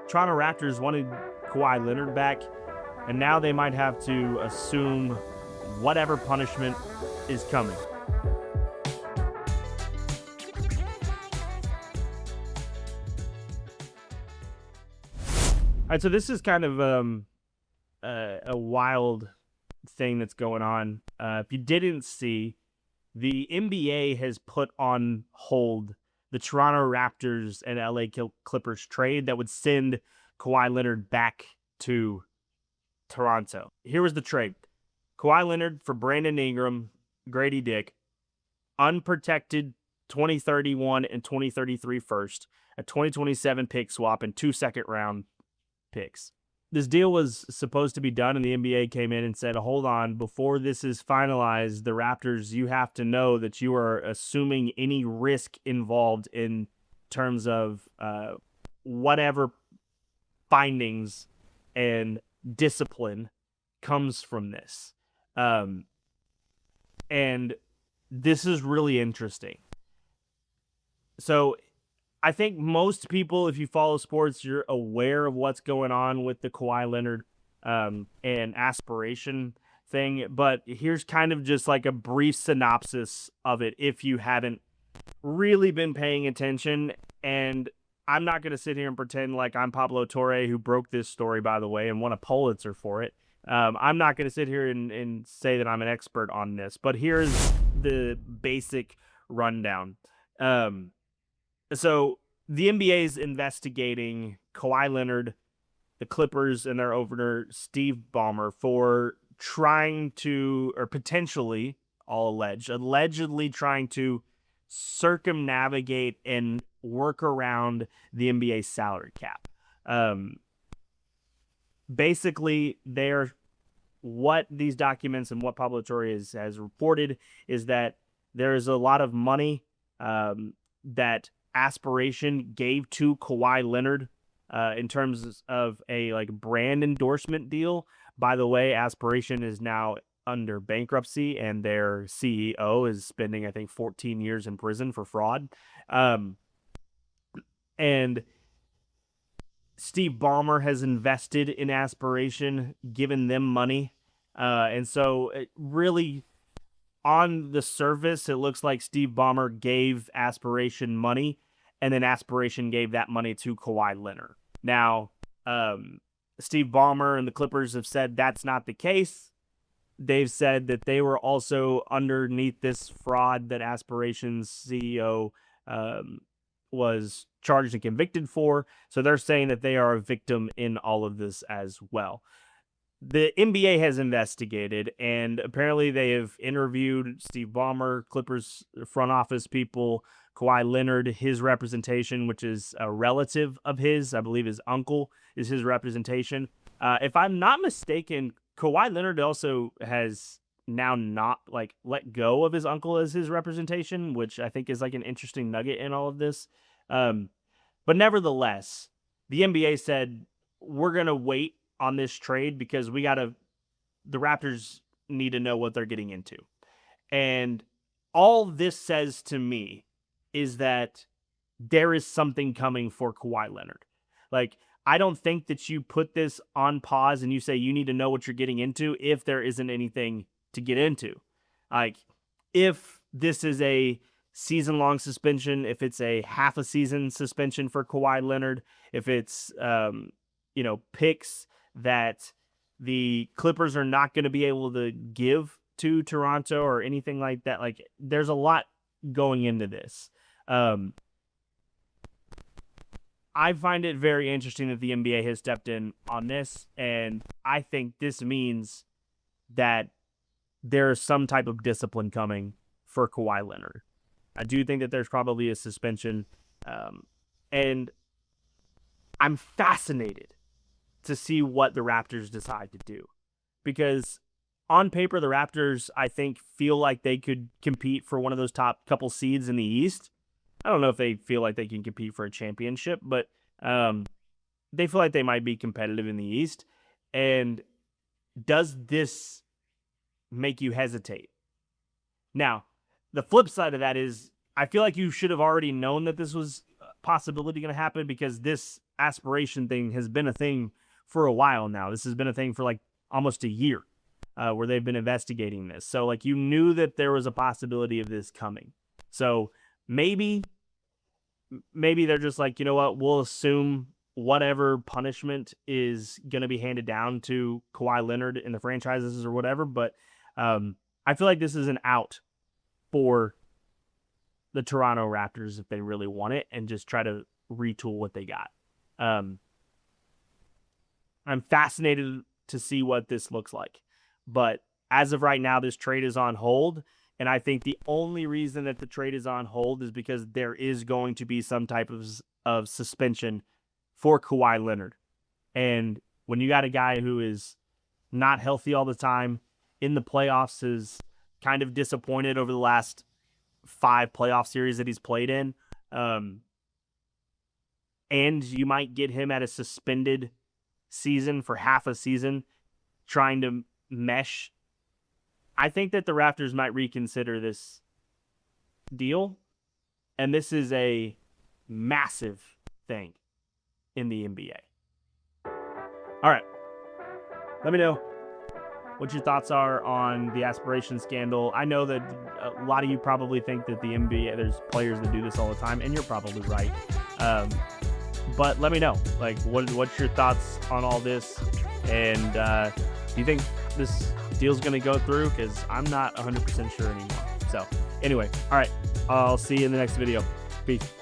Toronto Raptors wanted Kawhi Leonard back, and now they might have to assume whatever punishment is coming. All right, so this is kind of a wild thing that's going on. If you didn't see, the NBA has put on hold the Toronto Raptors and LA Clippers trade that would send Kawhi Leonard back to Toronto. Here was the trade. Kawhi Leonard for Brandon Ingram, Gradey Dick, unprotected 2031 and 2033 first, a 2027 pick swap, and 2 second-round picks. This deal was supposed to be done, and the NBA came in and said, hold on, before this is finalized, the Raptors, you have to know that you are assuming any risk involved in terms of whatever findings and discipline comes from this. And this is really interesting. So I think most people, if you follow sports, you're aware of what's going on with the Kawhi Leonard and Aspiration thing. But here's kind of just like a brief synopsis of it if you haven't really been paying attention. And I'm not going to sit here and pretend like I'm Pablo Torre, who broke this story, by the way, and won a Pulitzer for it. I'm not going to sit here and say that I'm an expert on this. But here's the basic rundown. So the NBA is investigating Kawhi Leonard, the Clippers, and their owner, Steve Ballmer, for trying to, or potentially, allegedly trying to circumnavigate and work around the NBA salary cap. Basically, what these documents and what Pablo Torre has reported is that there is a lot of money that Aspiration gave to Kawhi Leonard in terms of a brand endorsement deal. By the way, Aspiration is now under bankruptcy, and their CEO is spending, I think, 14 years in prison for fraud. And Steve Ballmer has invested in Aspiration, given them money. And so it really, on the surface, it looks like Steve Ballmer gave Aspiration money, and then Aspiration gave that money to Kawhi Leonard. Now, Steve Ballmer and the Clippers have said that's not the case. They've said that they were also underneath this fraud that Aspiration's CEO was charged and convicted for. So they're saying that they are a victim in all of this as well. The NBA has investigated, and apparently they have interviewed Steve Ballmer, Clippers front office people, Kawhi Leonard, his representation, which is a relative of his. I believe his uncle is his representation. If I'm not mistaken, Kawhi Leonard also has now not let go of his uncle as his representation, which I think is an interesting nugget in all of this. But nevertheless, the NBA said, we're going to wait on this trade because the Raptors need to know what they're getting into. And all this says to me is that there is something coming for Kawhi Leonard. I don't think that you put this on pause and you say you need to know what you're getting into if there isn't anything to get into. If this is a season-long suspension, if it's a half a season suspension for Kawhi Leonard, if it's picks that the Clippers are not going to be able to give to Toronto or anything like that, there's a lot going into this. I find it very interesting that the NBA has stepped in on this, and I think this means that there's some type of discipline coming for Kawhi Leonard. I do think that there's probably a suspension, and I'm fascinated to see what the Raptors decide to do, because on paper, the Raptors, I think, feel like they could compete for one of those top couple seeds in the East. I don't know if they feel like they can compete for a championship, but they feel like they might be competitive in the East. And does this make you hesitate? Now, the flip side of that is I feel like you should have already known that this was possibility going to happen? Because this aspiration thing has been a thing for a while now. This has been a thing for like almost a year where they've been investigating this. So like you knew that there was a possibility of this coming. So maybe they're just like, you know what, we'll assume whatever punishment is going to be handed down to Kawhi Leonard in the franchises or whatever. But I feel like this is an out for the Toronto Raptors if they really want it and just try to retool what they got. I'm fascinated to see what this looks like. But as of right now, this trade is on hold. And I think the only reason that the trade is on hold is because there is going to be some type of suspension for Kawhi Leonard. And when you got a guy who is not healthy all the time, in the playoffs is kind of disappointed over the last 5 playoff series that he's played in, and you might get him at a suspended season for half a season trying to mesh, I think that the Raptors might reconsider this deal. And this is a massive thing in the NBA. All right. Let me know what your thoughts are on the Aspiration scandal. I know that a lot of you probably think that the NBA, there's players that do this all the time, and you're probably right. But let me know, like, what's your thoughts on all this? And do you think this deal's going to go through? Because I'm not 100% sure anymore. So anyway, all right, I'll see you in the next video. Peace.